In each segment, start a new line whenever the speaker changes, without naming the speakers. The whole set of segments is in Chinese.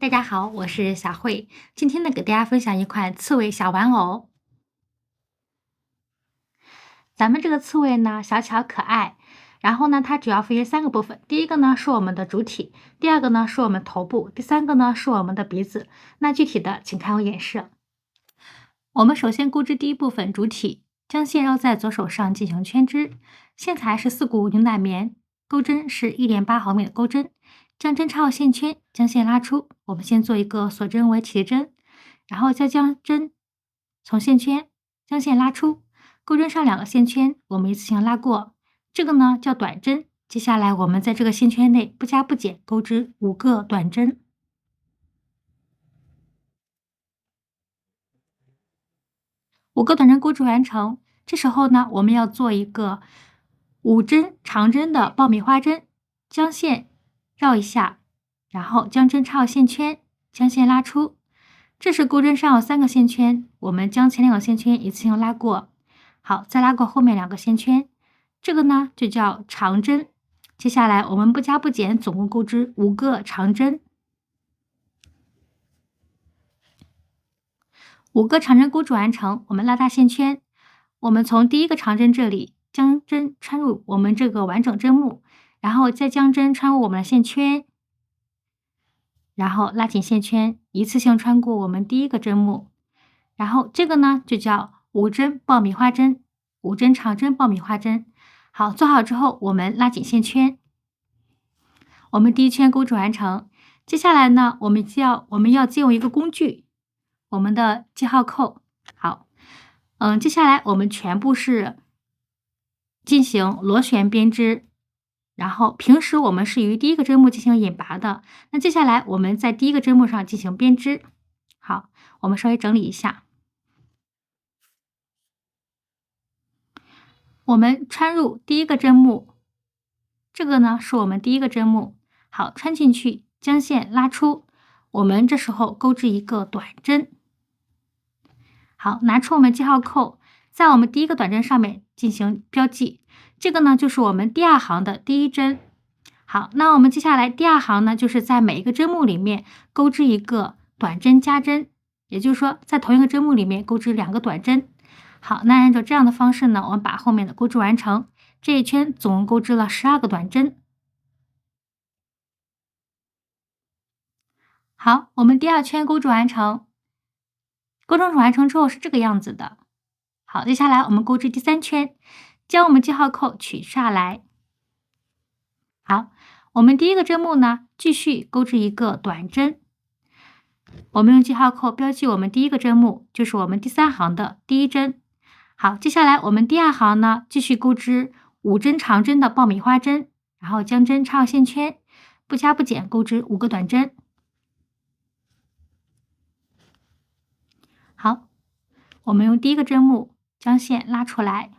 大家好，我是小慧。今天呢，给大家分享一款刺猬小玩偶。咱们这个刺猬呢，小巧可爱。然后呢，它主要分为3个部分。第一个呢是我们的主体，第二个呢是我们头部，第三个呢是我们的鼻子。那具体的，请看我演示。我们首先钩织第一部分主体，将线绕在左手上进行圈织。线材是4股牛奶棉，钩针是1.8毫米的钩针。将针插入线圈，将线拉出。我们先做一个锁针为起针，然后再将针从线圈将线拉出。钩针上2个线圈，我们一次性拉过。这个呢叫短针。接下来我们在这个线圈内不加不减钩织5个短针。5个短针钩织完成。这时候呢，我们要做一个5针长针的爆米花针，将线绕一下，然后将针插入线圈，将线拉出。这时钩针上有3个线圈，我们将前2个线圈一次性拉过。好，再拉过后面2个线圈，这个呢就叫长针。接下来我们不加不减，总共钩织5个长针。5个长针钩织完成，我们拉大线圈。我们从第一个长针这里将针穿入我们这个完整针目，然后再将针穿入我们的线圈，然后拉紧线圈，一次性穿过我们第一个针目。然后这个呢就叫5针爆米花针，5针长针爆米花针。好，做好之后，我们拉紧线圈。我们第一圈钩织完成。接下来呢，我们要借用一个工具，我们的记号扣。好，接下来我们全部是进行螺旋编织，然后平时我们是于第一个针目进行引拔的，那接下来我们在第一个针目上进行编织。好，我们稍微整理一下。我们穿入第一个针目，这个呢是我们第一个针目。好，穿进去，将线拉出。我们这时候钩织一个短针。好，拿出我们记号扣，在我们第一个短针上面进行标记。这个呢就是我们第2行的第1针。好，那我们接下来第2行呢，就是在每一个针目里面钩织一个短针加针，也就是说在同一个针目里面钩织2个短针。好，那按照这样的方式呢，我们把后面的钩织完成。这一圈总共钩织了12个短针。好，我们第2圈钩织完成。钩织完成之后是这个样子的。好，接下来我们钩织第3圈，将我们记号扣取下来。好，我们第一个针目呢，继续钩织一个短针。我们用记号扣标记我们第一个针目，就是我们第3行的第1针。好，接下来我们第2行呢，继续钩织5针长针的爆米花针，然后将针插入线圈，不加不减钩织5个短针。好，我们用第一个针目将线拉出来。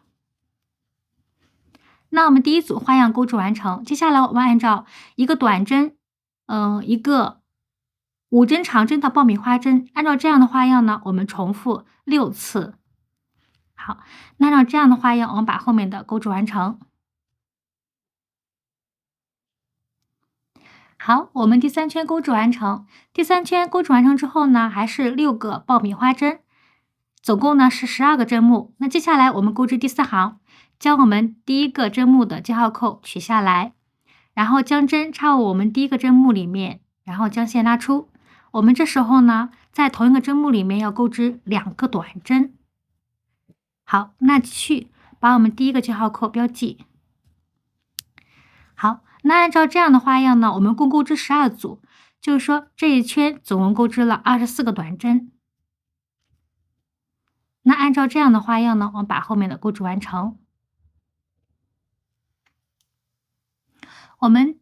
那我们第1组花样钩织完成。接下来我们按照一个短针，一个5针长针的爆米花针，按照这样的花样呢，我们重复6次。好，那按照这样的花样，我们把后面的钩织完成。好，我们第3圈钩织完成。第3圈钩织完成之后呢，还是6个爆米花针，总共呢是12个针目。那接下来我们钩织第4行，将我们第1个针目的记号扣取下来，然后将针插入我们第1个针目里面，然后将线拉出。我们这时候呢，在同一个针目里面要钩织2个短针。好，那继续把我们第1个记号扣标记。好，那按照这样的花样呢，我们共钩织12组，就是说这一圈总共钩织了24个短针。那按照这样的花样呢，我们把后面的钩织完成。我们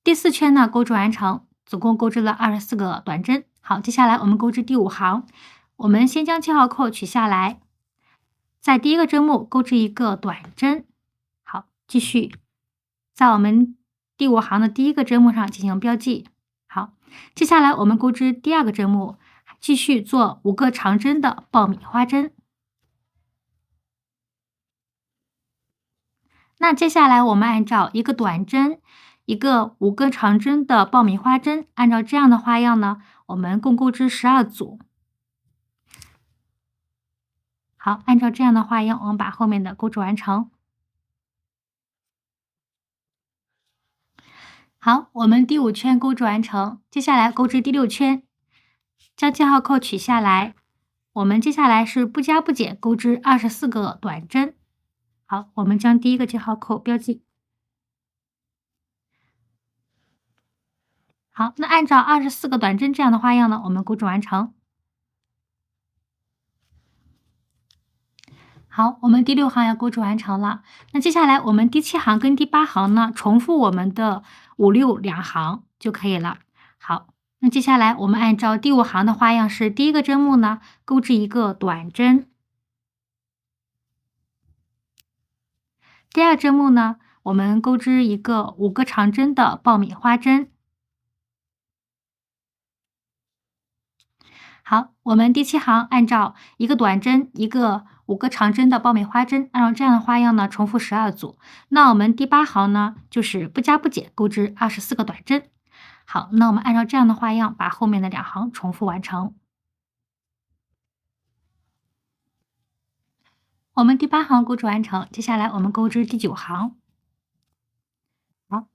第4圈呢钩织完成，总共钩织了24个短针。好，接下来我们钩织第5行，我们先将记号扣取下来，在第1个针目钩织一个短针。好，继续在我们第5行的第1个针目上进行标记。好，接下来我们钩织第2个针目，继续做5个长针的爆米花针。那接下来我们按照一个短针、一个5个长针的爆米花针。按照这样的花样呢，我们共钩织12组。好，按照这样的花样，我们把后面的钩织完成。好，我们第5圈钩织完成，接下来钩织第6圈，将记号扣取下来。我们接下来是不加不减钩织24个短针。好，我们将第一个记号扣标记。好，那按照24个短针这样的花样呢，我们钩织完成。好，我们第6行要钩织完成了。那接下来我们第7行跟第8行呢，重复我们的5、6两行就可以了。好，那接下来我们按照第5行的花样是第一个针目呢，钩织一个短针。第二针目呢，我们钩织一个5个长针的爆米花针。好，我们第7行按照一个短针，一个5个长针的爆米花针，按照这样的花样呢，重复12组。那我们第8行呢，就是不加不减钩织24个短针。好，那我们按照这样的花样，把后面的2行重复完成。我们第8行钩织完成，接下来我们钩织第9行。好，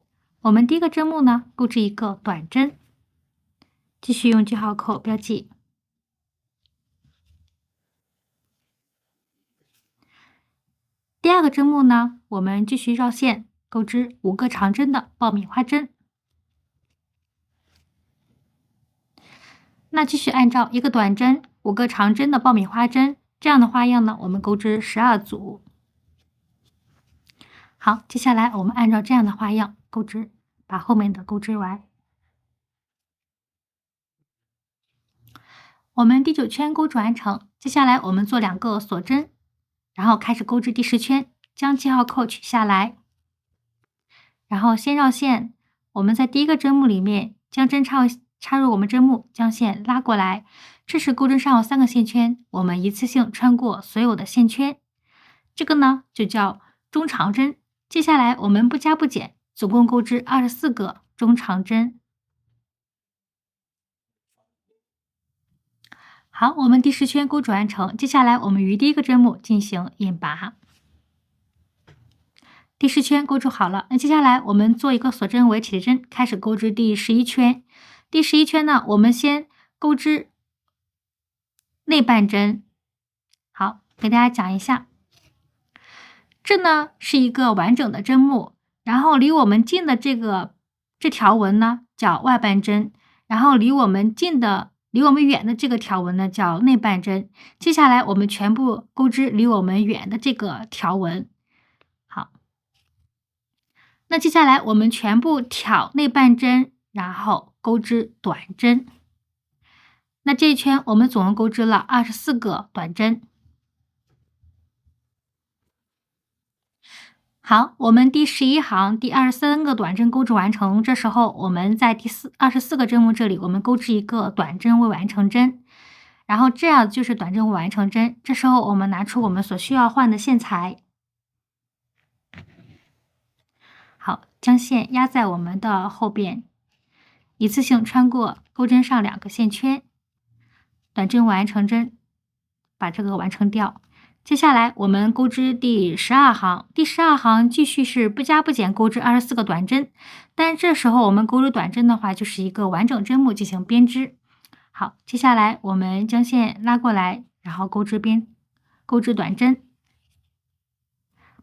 我们第一个针目呢，钩织一个短针，继续用记号扣标记。第二个针目呢，我们继续绕线钩织5个长针的爆米花针。那继续按照一个短针、5个长针的爆米花针这样的花样呢，我们钩织12组。好，接下来我们按照这样的花样钩织，把后面的钩织完。我们第9圈钩织完成，接下来我们做2个锁针，然后开始钩织第10圈，将记号扣取下来，然后先绕线。我们在第一个针目里面将针插入我们针目，将线拉过来。这时钩针上有3个线圈，我们一次性穿过所有的线圈，这个呢就叫中长针。接下来我们不加不减，总共钩织24个中长针。好，我们第10圈钩织完成，接下来我们于第一个针目进行引拔。第10圈钩织好了，那接下来我们做一个锁针为起的针，开始钩织第11圈。第11圈呢，我们先钩织内半针。好，给大家讲一下，这呢是一个完整的针目，然后离我们近的这条纹呢叫外半针，然后离我们远的这个条纹呢叫内半针。接下来我们全部钩织离我们远的这个条纹。好，那接下来我们全部挑内半针，然后钩织短针。那这一圈我们总共钩织了24个短针。好，我们第11行第23个短针钩织完成，这时候我们在24个针目这里，我们钩织一个短针为完成针，然后这样就是短针为完成针。这时候我们拿出我们所需要换的线材。好，将线压在我们的后边，一次性穿过钩针上2个线圈，短针完成针，把这个完成掉。接下来我们钩织第12行，第12行继续是不加不减钩织24个短针，但这时候我们钩织短针的话，就是一个完整针目进行编织。好，接下来我们将线拉过来，然后钩织短针，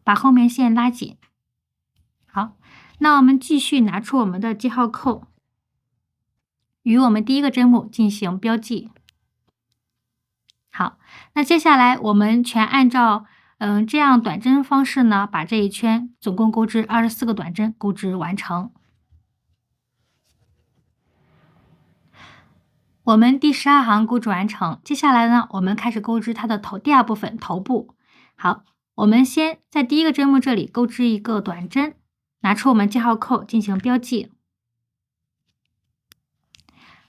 把后面线拉紧。好，那我们继续拿出我们的记号扣，与我们第一个针目进行标记。好，那接下来我们全按照这样短针方式呢，把这一圈总共钩织24个短针钩织完成。我们第12行钩织完成，接下来呢，我们开始钩织它的第二部分头部。好，我们先在第一个针目这里钩织一个短针，拿出我们记号扣进行标记。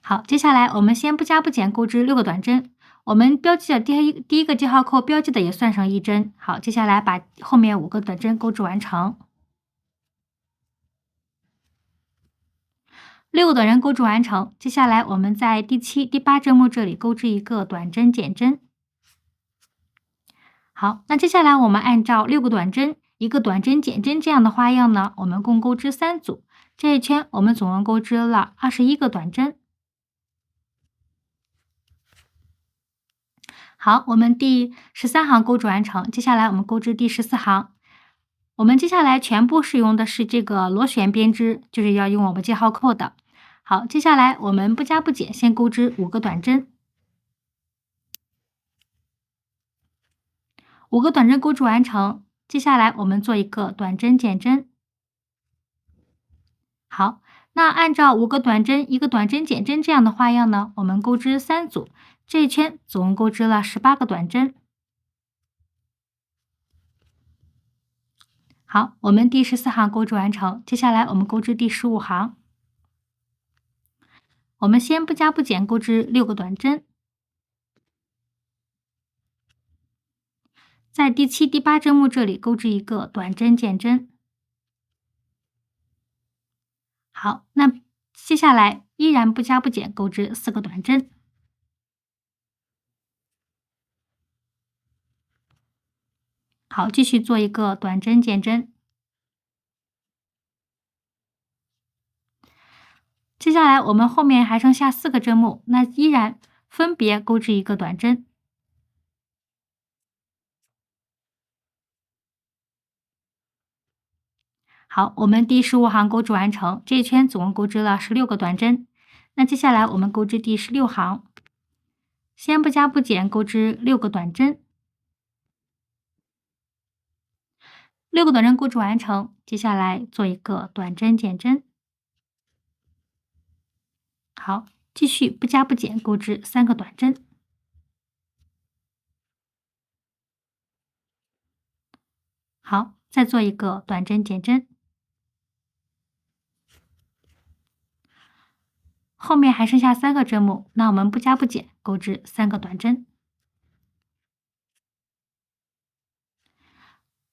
好，接下来我们先不加不减钩织6个短针。我们标记的第一个记号扣标记的也算上1针。好，接下来把后面5个短针钩织完成。6个短针钩织完成，接下来我们在第7、第8针目这里钩织一个短针减针。好，那接下来我们按照6个短针、1个短针减针这样的花样呢，我们共钩织3组。这一圈我们总共钩织了21个短针。好，我们第13行钩织完成，接下来我们钩织第14行。我们接下来全部使用的是这个螺旋编织，就是要用我们记号扣的。好，接下来我们不加不减，先钩织5个短针。5个短针钩织完成，接下来我们做一个短针减针。好，那按照5个短针、1个短针减针这样的花样呢，我们钩织3组，这一圈总共钩织了18个短针。好，我们第14行钩织完成，接下来我们钩织第15行。我们先不加不减钩织6个短针，在第7、第8针目这里钩织一个短针减针。好，那接下来依然不加不减钩织4个短针。好，继续做一个短针减针。接下来我们后面还剩下4个针目，那依然分别钩织一个短针。好，我们第15行钩织完成，这一圈总共钩织了16个短针。那接下来我们钩织第16行，先不加不减钩织6个短针。6个短针钩织完成，接下来做一个短针减针。好，继续不加不减钩织3个短针。好，再做一个短针减针。后面还剩下3个针目，那我们不加不减钩织3个短针。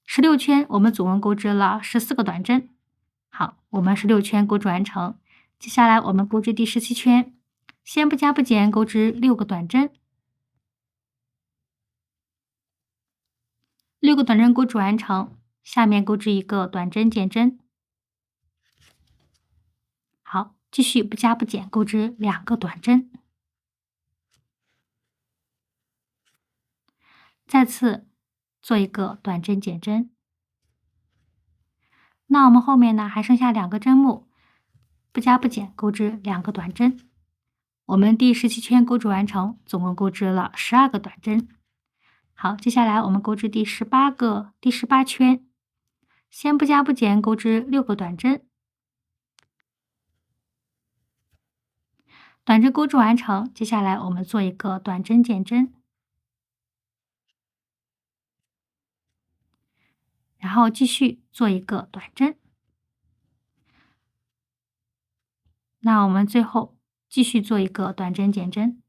16圈我们总共钩织了14个短针。好，我们16圈钩织完成，接下来我们钩织第17圈，先不加不减钩织6个短针。6个短针钩织完成，下面钩织一个短针减针。好，继续不加不减钩织2个短针。再次做一个短针减针。那我们后面呢还剩下2个针目，不加不减钩织2个短针。我们第17圈钩织完成，总共钩织了12个短针。好，接下来我们钩织第18圈，先不加不减钩织6个短针。短针钩织完成，接下来我们做一个短针减针，然后继续做一个短针。那我们最后继续做一个短针减针。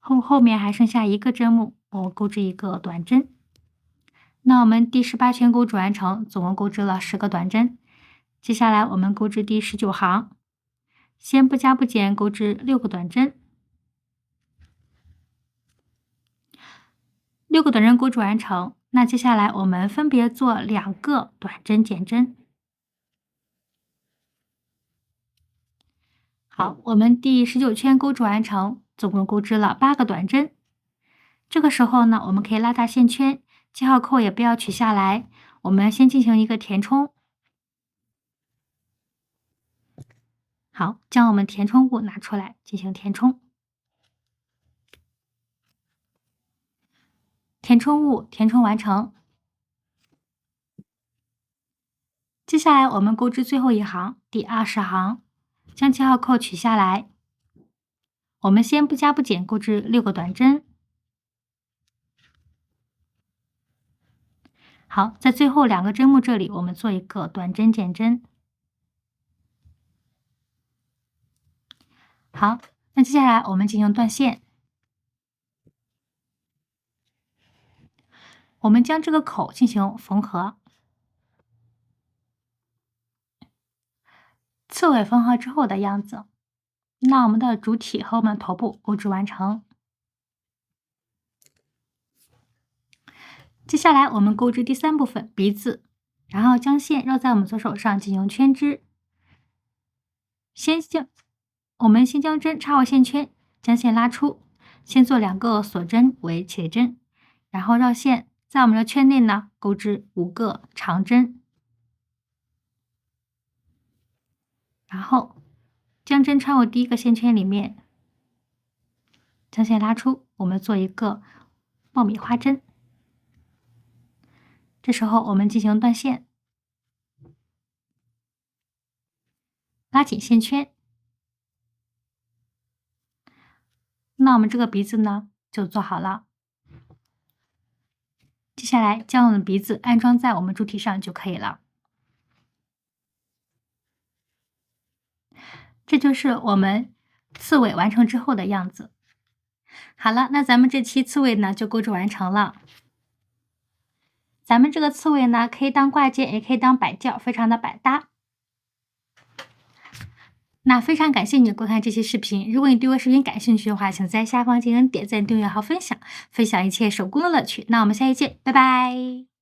后面还剩下1个针目，我钩织一个短针。那我们第18圈钩织完成，总共钩织了10个短针。接下来我们钩织第19行，先不加不减钩织6个短针。6个短针钩织完成，那接下来我们分别做2个短针减针。好，我们第19圈钩织完成，总共钩织了8个短针。这个时候呢，我们可以拉大线圈，记号扣也不要取下来，我们先进行一个填充。好，将我们填充物拿出来进行填充。填充物填充完成。接下来我们钩织最后一行，第20行，将记号扣取下来。我们先不加不减钩织6个短针。好，在最后2个针目这里，我们做一个短针减针。好，那接下来我们进行断线。我们将这个口进行缝合。刺猬缝合之后的样子。那我们的主体和我们头部钩织完成。接下来我们钩织第3部分鼻子，然后将线绕在我们左手上进行圈织。我们先将针插入线圈，将线拉出，先做2个锁针为起点针，然后绕线，在我们的圈内呢钩织5个长针，然后将针穿入第1个线圈里面，将线拉出，我们做一个爆米花针。这时候我们进行断线，拉紧线圈。那我们这个鼻子呢就做好了。接下来将我们的鼻子安装在我们主体上就可以了。这就是我们刺猬完成之后的样子。好了，那咱们这期刺猬呢就钩织完成了。咱们这个刺猬呢可以当挂件，也可以当摆件，非常的百搭。那非常感谢你观看这期视频，如果你对我视频感兴趣的话，请在下方进行点赞、订阅和分享，分享一切手工的乐趣。那我们下期见，拜拜。